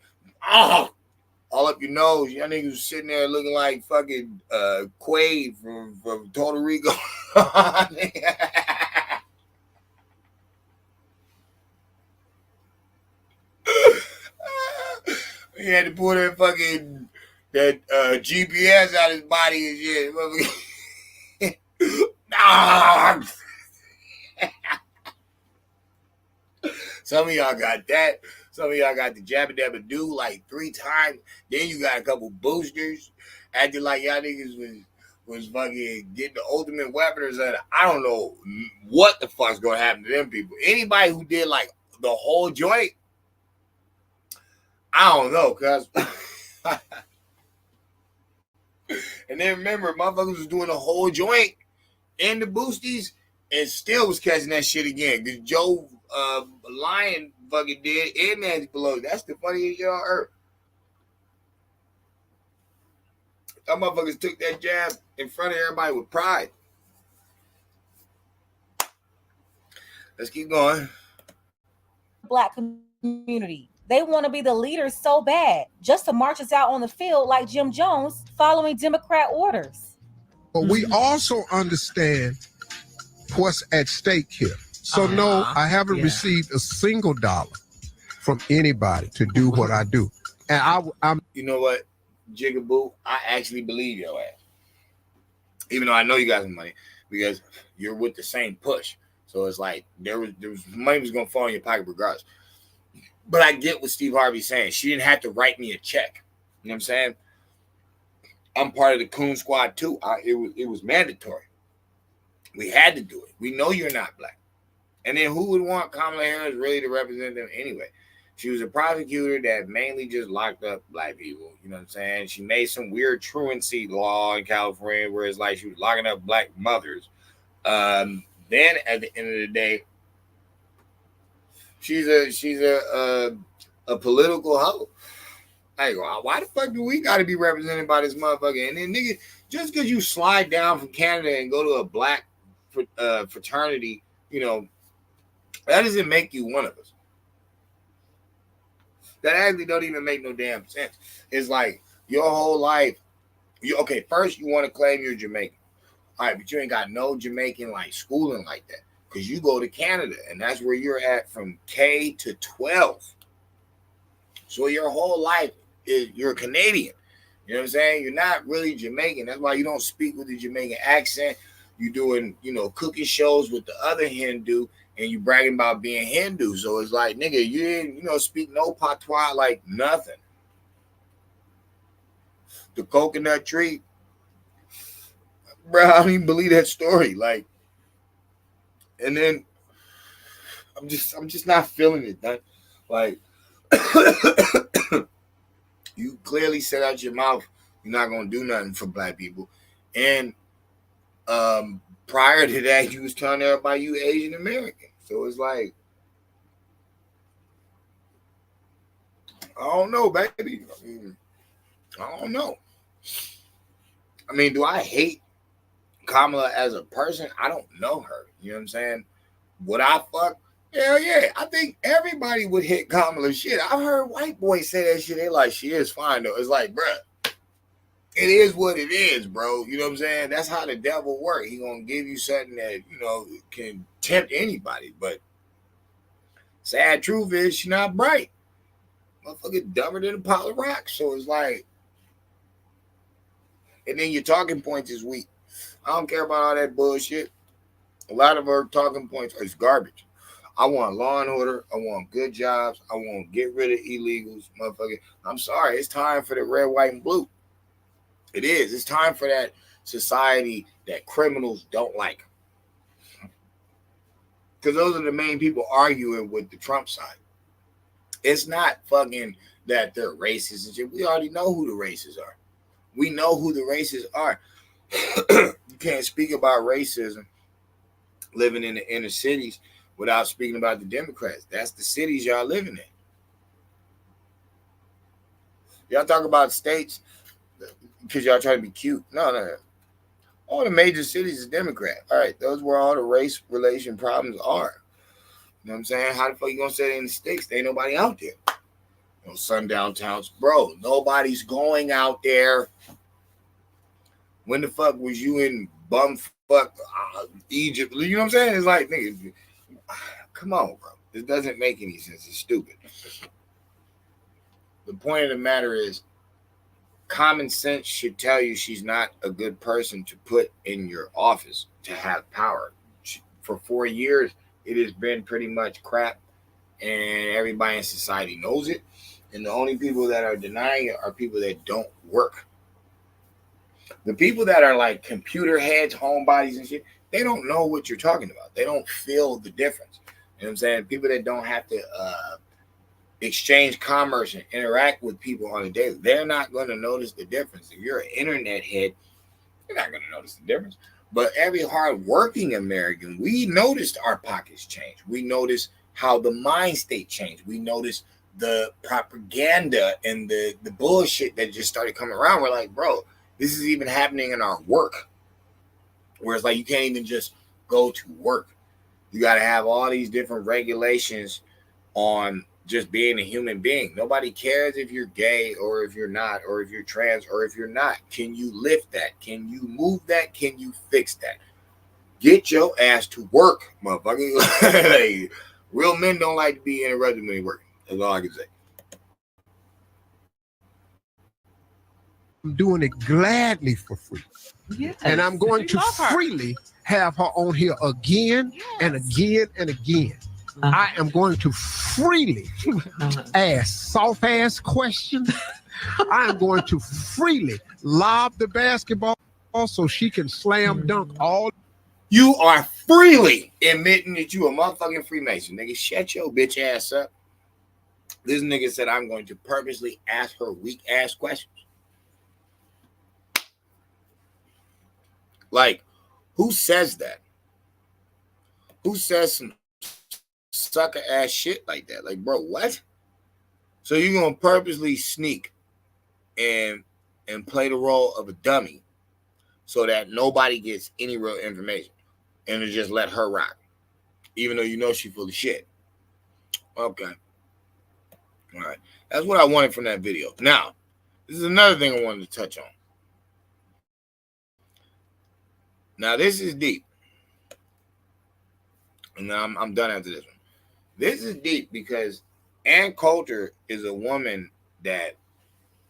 all up your nose. Y'all niggas was sitting there looking like fucking Quaid from Puerto Rico. He had to pull that fucking GPS out of his body and shit. Some of y'all got that. Some of y'all got the jabba dabba do like 3 times. Then you got a couple boosters acting like y'all niggas was fucking getting the ultimate weapon or something. I don't know what the fuck's gonna happen to them people. Anybody who did like the whole joint, I don't know, cuz. And then remember, motherfuckers was doing the whole joint and the boosties and still was catching that shit again. Because Joe Lion fucking did and Nancy Pelosi. That's the funniest shit on earth. Some motherfuckers took that jab in front of everybody with pride. Let's keep going. Black community. They want to be the leaders so bad, just to march us out on the field like Jim Jones following Democrat orders. But we also understand what's at stake here. So no, I haven't received a single dollar from anybody to do what I do. And I'm you know what, Jigaboo, I actually believe your ass. Even though I know you got some money, because you're with the same push. So it's like there was money was gonna fall in your pocket regardless. But I get what Steve Harvey's saying. She didn't have to write me a check. You know what I'm saying? I'm part of the Coon Squad too. It was mandatory. We had to do it. We know you're not black. And then who would want Kamala Harris really to represent them anyway? She was a prosecutor that mainly just locked up black people. You know what I'm saying? She made some weird truancy law in California where it's like she was locking up black mothers. Then at the end of the day, she's a political hoe. Like, why the fuck do we got to be represented by this motherfucker? And then, nigga, just because you slide down from Canada and go to a black fraternity, you know, that doesn't make you one of us. That actually don't even make no damn sense. It's like your whole life. First you want to claim you're Jamaican. All right, but you ain't got no Jamaican like schooling like that because you go to Canada and that's where you're at from K to 12. So your whole life is you're Canadian. You know what I'm saying? You're not really Jamaican. That's why you don't speak with the Jamaican accent. You're doing, cooking shows with the other Hindu. And you bragging about being Hindu. So it's like, nigga, you didn't, speak no patois like nothing. The coconut tree. Bro, I don't even believe that story. Like, and then I'm just not feeling it. That, like, you clearly said out your mouth you're not gonna do nothing for black people. And prior to that, you was telling everybody you Asian American. So it's like, I don't know, baby. I don't know. I mean, do I hate Kamala as a person? I don't know her. You know what I'm saying? Would I fuck? Hell yeah. I think everybody would hit Kamala shit. I've heard white boys say that shit. They like, she is fine though. It's like, bruh, it is what it is, bro. You know what I'm saying? That's how the devil works. He gonna give you something that, can tempt anybody. But sad truth is she's not bright. Motherfucker dumber than a pile of rocks. So it's like, and then your talking points is weak. I don't care about all that bullshit. A lot of her talking points is garbage. I want law and order. I want good jobs. I want to get rid of illegals, motherfucker. I'm sorry. It's time for the red, white, and blue. It is. It's time for that society that criminals don't like. Because those are the main people arguing with the Trump side. It's not fucking that they're racist and shit. We already know who the racists are. We know who the racists are. You can't speak about racism living in the inner cities without speaking about the Democrats. That's the cities y'all living in. Y'all talk about states because y'all trying to be cute. No. All the major cities is Democrat. All right, those where all the race relation problems are. You know what I'm saying? How the fuck you gonna say that in the states? There ain't nobody out there. Sundown towns. Bro, nobody's going out there. When the fuck was you in bumfuck Egypt? You know what I'm saying? It's like, nigga, come on, bro. This doesn't make any sense. It's stupid. The point of the matter is, common sense should tell you she's not a good person to put in your office to have power. For 4 years, it has been pretty much crap, and everybody in society knows it. And the only people that are denying it are people that don't work. The people that are like computer heads, homebodies and shit, they don't know what you're talking about. They don't feel the difference. You know what I'm saying? People that don't have to exchange commerce and interact with people on a daily, they're not going to notice the difference. If you're an internet head, you're not going to notice the difference. But every hardworking American, we noticed our pockets change. We noticed how the mind state changed. We noticed the propaganda and the bullshit that just started coming around. We're like, bro, this is even happening in our work. Where it's like you can't even just go to work. You got to have all these different regulations on just being a human being. Nobody cares if you're gay or if you're not, or if you're trans or if you're not. Can you lift that? Can you move that? Can you fix that? Get your ass to work, motherfucker. Like, real men don't like to be interrupted when they work. That's all I can say. I'm doing it gladly for free. Yes. And I'm going to freely have her on here again and again and again. I am going to freely ask soft ass questions I am going to freely lob the basketball so she can slam dunk all. You are freely admitting that you a motherfucking Freemason, nigga. Shut your bitch ass up. This nigga said I'm going to purposely ask her weak ass questions. Like, who says that? Who says some sucker ass shit like that? Like, bro, what? So you're gonna purposely sneak and play the role of a dummy so that nobody gets any real information and to just let her rock, even though you know she's full of shit. Okay. All right. That's what I wanted from that video. Now, this is another thing I wanted to touch on. Now, this is deep. And I'm done after this one. This is deep because Ann Coulter is a woman that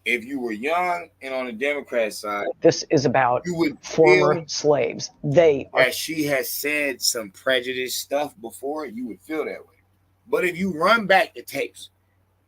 if you were young and on the Democrat side, this is about you would former slaves. They are. As she has said some prejudiced stuff before, you would feel that way. But if you run back the tapes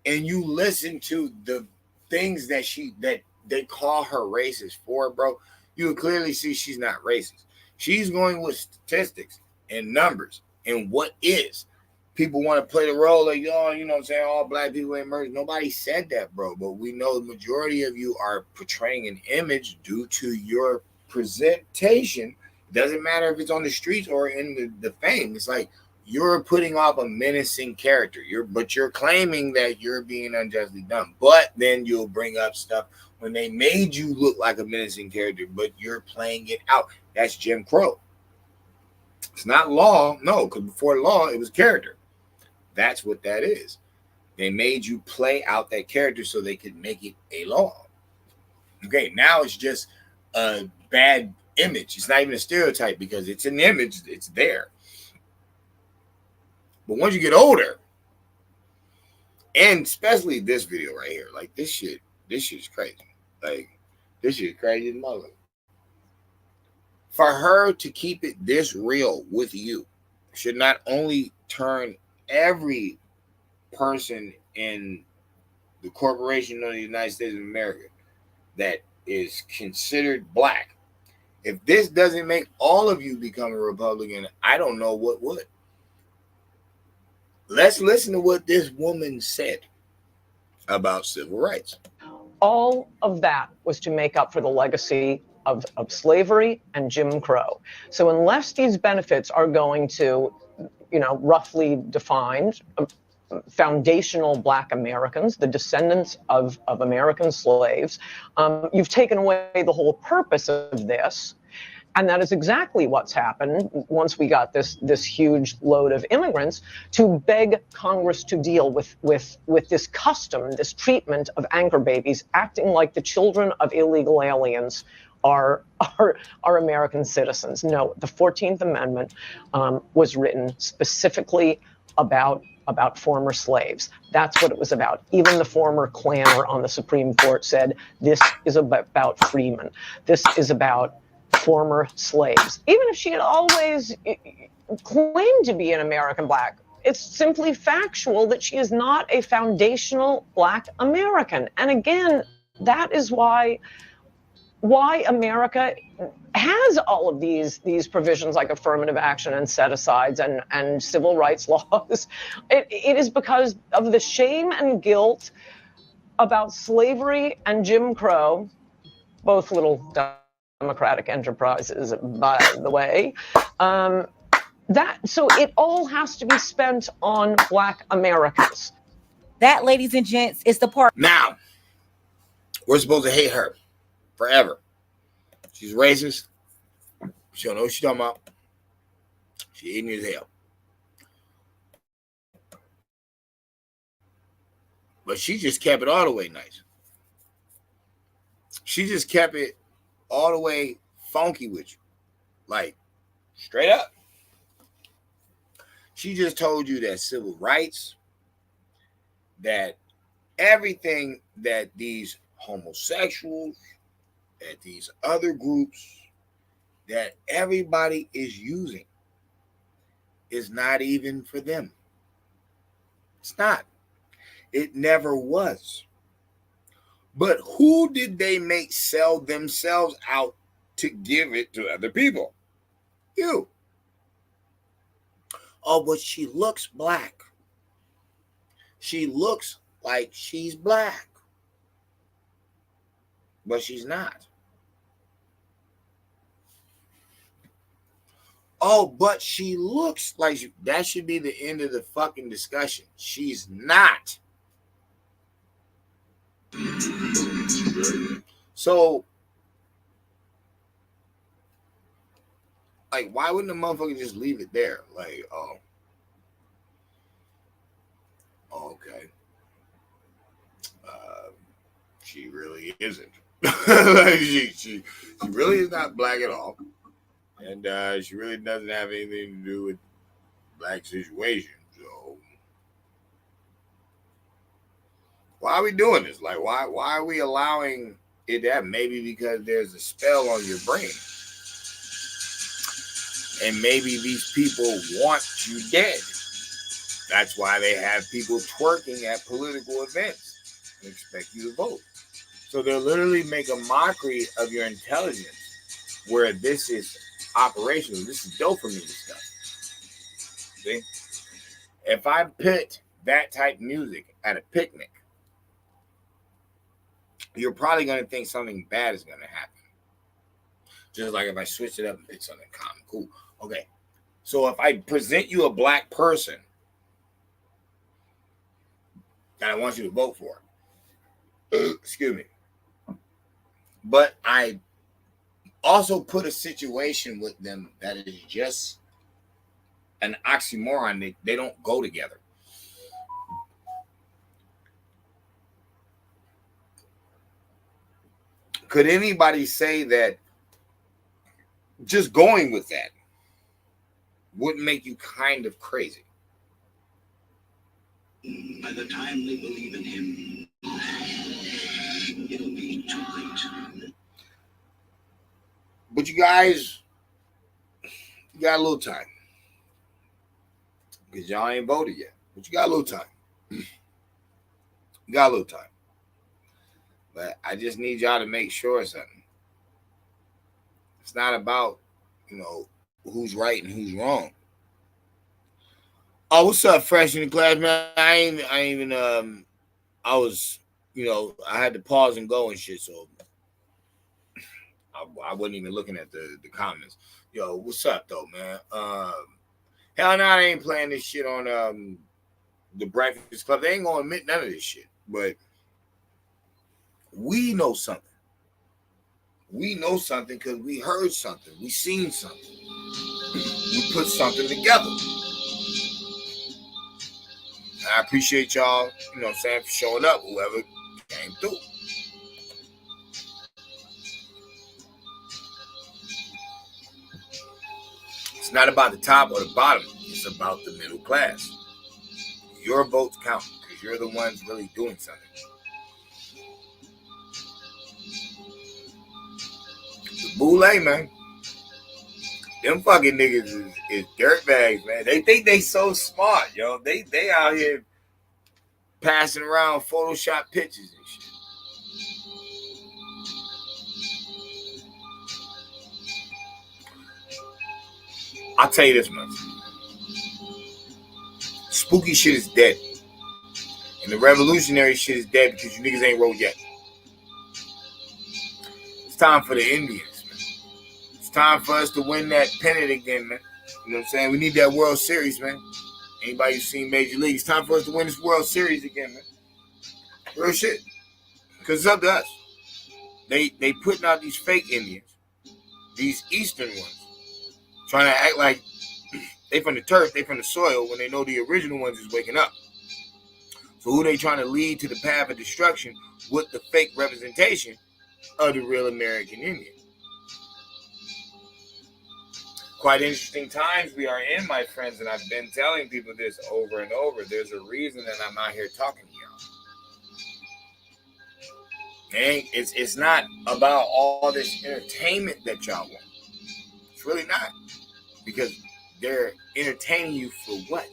and you listen to the things that they call her racist for, bro, you would clearly see she's not racist. She's going with statistics and numbers and what is. People want to play the role like, oh, you know what I'm saying, all black people ain't murdered. Nobody said that, bro. But we know the majority of you are portraying an image due to your presentation. Doesn't matter if it's on the streets or in the fame. It's like you're putting off a menacing character. But you're claiming that you're being unjustly done. But then you'll bring up stuff when they made you look like a menacing character, but you're playing it out. That's Jim Crow. It's not law. No, because before law, it was character. That's what that is. They made you play out that character so they could make it a law. Okay, now it's just a bad image. It's not even a stereotype because it's an image. It's there. But once you get older, and especially this video right here, like this shit's crazy. Like, this shit's crazy as mother. For her to keep it this real with you should not only turn every person in the corporation of the United States of America that is considered black. If this doesn't make all of you become a Republican, I don't know what would. Let's listen to what this woman said about civil rights. All of that was to make up for the legacy of slavery and Jim Crow. So unless these benefits are going to, roughly defined, foundational Black Americans, the descendants of American slaves, you've taken away the whole purpose of this. And that is exactly what's happened once we got this huge load of immigrants to beg Congress to deal with this custom, this treatment of anchor babies, acting like the children of illegal aliens are American citizens. No, the 14th Amendment was written specifically about former slaves. That's what it was about. Even the former Klanner on the Supreme Court said, this is about freemen. This is about former slaves. Even if she had always claimed to be an American Black, it's simply factual that she is not a foundational Black American. And again, that is why America has all of these provisions like affirmative action and set-asides and civil rights laws. It is because of the shame and guilt about slavery and Jim Crow, both little democratic enterprises, by the way. So it all has to be spent on Black Americans. That, ladies and gents, is the part. Now, we're supposed to hate her forever. She's racist. She don't know what she's talking about. She ignorant as hell. But she just kept it all the way nice. She just kept it all the way funky with you. Like, straight up. She just told you that civil rights, that everything that these homosexuals, that these other groups, that everybody is using is not even for them. It's not. It never was. But who did they make sell themselves out to give it to other people? You. Oh, but she looks black. She looks like she's black. But she's not. Oh, but she looks like that should be the end of the fucking discussion. She's not. So, like, why wouldn't the motherfucker just leave it there? Like, oh, okay. She really isn't. Like, she really is not black at all. And she really doesn't have anything to do with black situation. So why are we doing this? Like, why are we allowing it to happen? Maybe because there's a spell on your brain. And maybe these people want you dead. That's why they have people twerking at political events and expect you to vote. So they'll literally make a mockery of your intelligence where this is operational. This is dopamine stuff. See? If I put that type of music at a picnic, you're probably going to think something bad is going to happen. Just like if I switch it up and pick something common. Cool. Okay. So if I present you a black person that I want you to vote for, excuse me, but I also put a situation with them that is just an oxymoron. They don't go together. Could anybody say that just going with that wouldn't make you kind of crazy? By the time they believe in him, it'll be too late. But you guys, you got a little time. Because y'all ain't voted yet. But you got a little time. You got a little time. But I just need y'all to make sure of something. It's not about, who's right and who's wrong. Oh, what's up, fresh in the class, man? I was, I had to pause and go and shit, so I wasn't even looking at the comments. Yo, what's up, though, man? Hell no, I ain't playing this shit on the Breakfast Club. They ain't gonna admit none of this shit, but we know something. We know something because we heard something. We seen something. We put something together. I appreciate y'all, for showing up, whoever came through. It's not about the top or the bottom. It's about the middle class. Your votes count because you're the ones really doing something. The Boule, man. Them fucking niggas is dirtbags, man. They think they so smart, yo. They out here passing around Photoshop pictures and shit. I'll tell you this much. Spooky shit is dead. And the revolutionary shit is dead because you niggas ain't rolled yet. It's time for the Indians, man. It's time for us to win that pennant again, man. You know what I'm saying? We need that World Series, man. Anybody who's seen Major League, it's time for us to win this World Series again, man. Real shit. Because it's up to us. They putting out these fake Indians, these Eastern ones, trying to act like they from the turf, they from the soil, when they know the original ones is waking up. So who they trying to lead to the path of destruction with the fake representation of the real American Indian? Quite interesting times we are in, my friends, and I've been telling people this over and over. There's a reason that I'm out here talking to y'all. It's not about all this entertainment that y'all want. It's really not. Because they're entertaining you for what?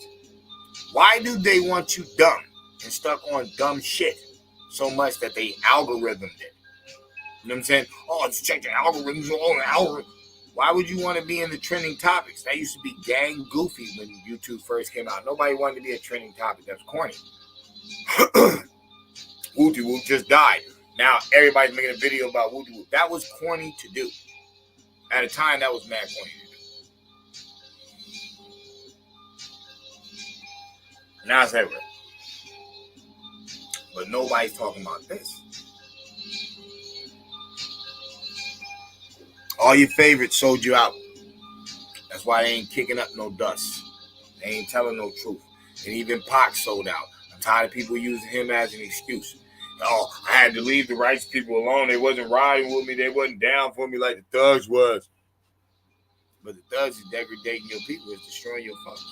Why do they want you dumb and stuck on dumb shit? so much that they algorithmed it. You know what I'm saying? Oh, just check the algorithms. Oh, the algorithm. Why would you want to be in the trending topics? That used to be gang goofy when YouTube first came out. Nobody wanted to be a trending topic. That's corny. Wooty Whoop just died. Now everybody's making a video about Wooty Whoop. That was corny to do. At a time, that was mad corny to do. Now it's everywhere. But nobody's talking about this. All your favorites sold you out. That's why they ain't kicking up no dust. They ain't telling no truth. And even Pac sold out. I'm tired of people using him as an excuse. Oh, I had to leave the rights people alone. They wasn't riding with me. They wasn't down for me like the thugs was. But the thugs is degrading your people. It's destroying your funds.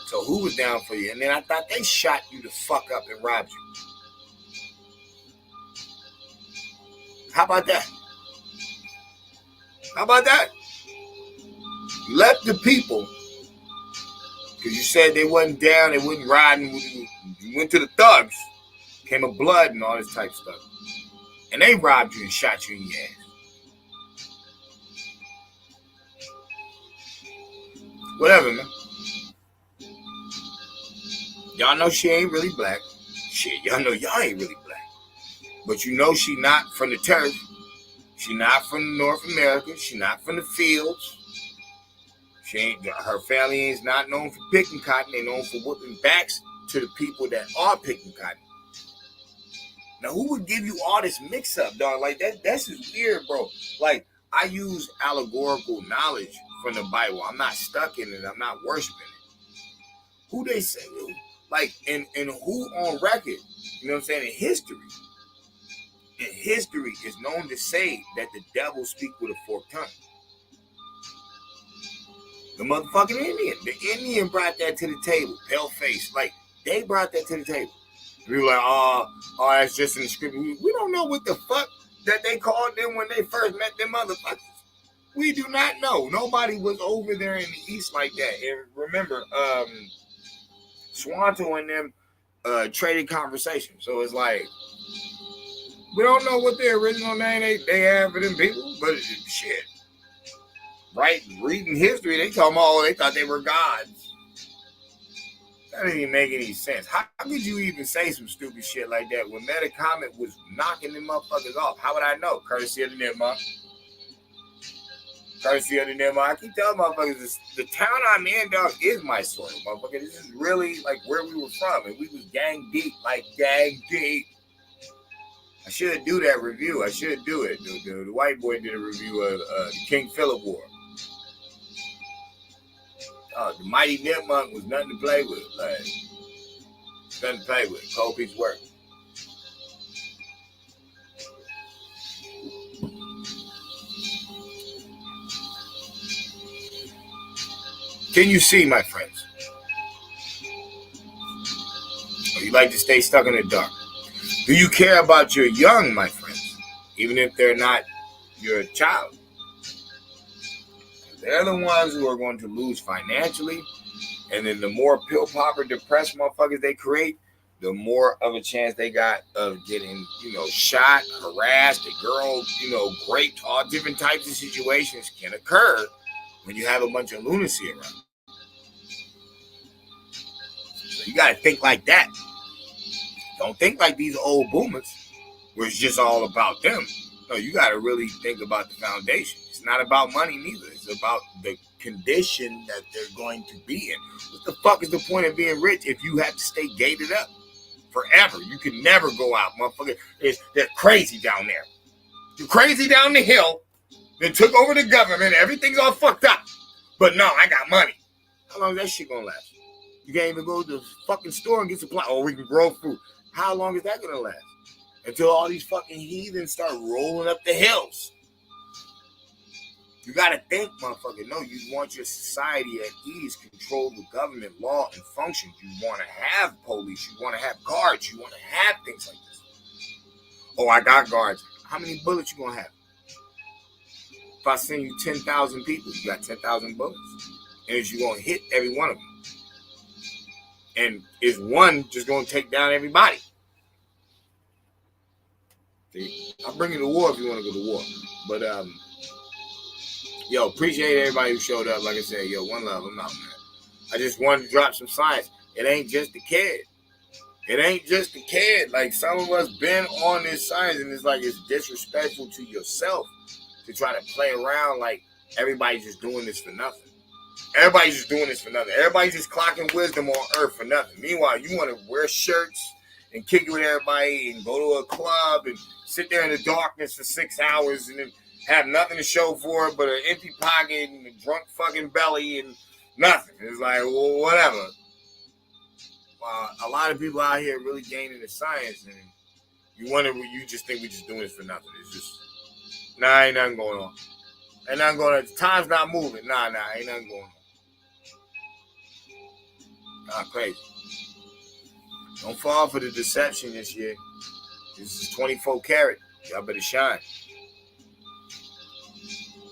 So who was down for you? And then I thought they shot you the fuck up and robbed you. How about that? How about that? You left the people because you said they wasn't down, they wasn't riding. You went to the thugs, came of blood and all this type of stuff. And they robbed you and shot you in your ass. Whatever, man. Y'all know she ain't really black. Shit, y'all know y'all ain't really black. But you know she not from the turf. She not from North America. She not from the fields. She ain't. Her family is not known for picking cotton. They known for whooping backs to the people that are picking cotton. Now, who would give you all this mix-up, dog? Like that's just weird, bro. Like, I use allegorical knowledge from the Bible. I'm not stuck in it. I'm not worshiping it. Who they say, like, and who on record, you know what I'm saying, in history is known to say that the devil speak with a forked tongue. The motherfucking Indian. The Indian brought that to the table. Pale face. Like, they brought that to the table. We were like, oh, that's just in the script. We don't know what the fuck that they called them when they first met them motherfuckers. We do not know. Nobody was over there in the East like that. And remember, Swanto and them traded conversation. So it's like, we don't know what their original name they have for them people, but shit. Right? Reading history, they told them all they thought they were gods. That didn't even make any sense. How could you even say some stupid shit like that when Metacomet was knocking them motherfuckers off? How would I know? Courtesy of the Nirma. Courtesy of the Nirma. I keep telling motherfuckers, the town I'm in, dog, is my soil, motherfucker. This is really like where we were from, and we was gang deep, like gang deep. I should do that review. I should do it. The white boy did a review of the King Philip War. The mighty Nipmunk was nothing to play with. Like, nothing to play with. Cold piece of work. Can you see, my friends? Or you like to stay stuck in the dark? Do you care about your young, my friends? Even if they're not your child? They're the ones who are going to lose financially. And then the more pill popper, depressed motherfuckers they create, the more of a chance they got of getting, shot, harassed, a girl, raped. All different types of situations can occur when you have a bunch of lunacy around. So you got to think like that. Don't think like these old boomers where it's just all about them. No, you got to really think about the foundation. It's not about money neither. It's about the condition that they're going to be in. What the fuck is the point of being rich if you have to stay gated up forever? You can never go out, motherfucker. They're crazy down there. You're crazy down the hill. They took over the government. Everything's all fucked up. But no, I got money. How long is that shit gonna last? You can't even go to the fucking store and get supply. Oh, we can grow food. How long is that gonna last? Until all these fucking heathens start rolling up the hills. You gotta think, motherfucker. No, you want your society at ease, control the government, law, and functions. You want to have police. You want to have guards. You want to have things like this. Oh, I got guards. How many bullets you gonna have? If I send you 10,000 people, you got 10,000 bullets. And is you gonna hit every one of them? And is one just going to take down everybody? See, I'll bring you to war if you want to go to war. But, yo, appreciate everybody who showed up. Like I said, yo, one love. I'm out, man. I just wanted to drop some science. It ain't just the kid. It ain't just the kid. Like, some of us been on this science, and it's like it's disrespectful to yourself to try to play around like everybody's just doing this for nothing. Everybody's just doing this for nothing. Everybody's just clocking wisdom on earth for nothing. Meanwhile, you want to wear shirts and kick it with everybody and go to a club and sit there in the darkness for 6 hours and then have nothing to show for it but an empty pocket and a drunk fucking belly and nothing. It's like, well, whatever. A lot of people out here really gaining the science, and you wonder, you just think we just doing this for nothing. It's just, ain't nothing going on. Ain't nothing going on. Time's not moving. Ain't nothing going on. Crazy. Don't fall for the deception this year. This is 24 karat. Y'all better shine.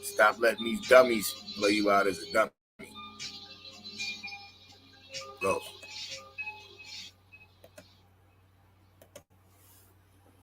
Stop letting these dummies play you out as a dummy. Go.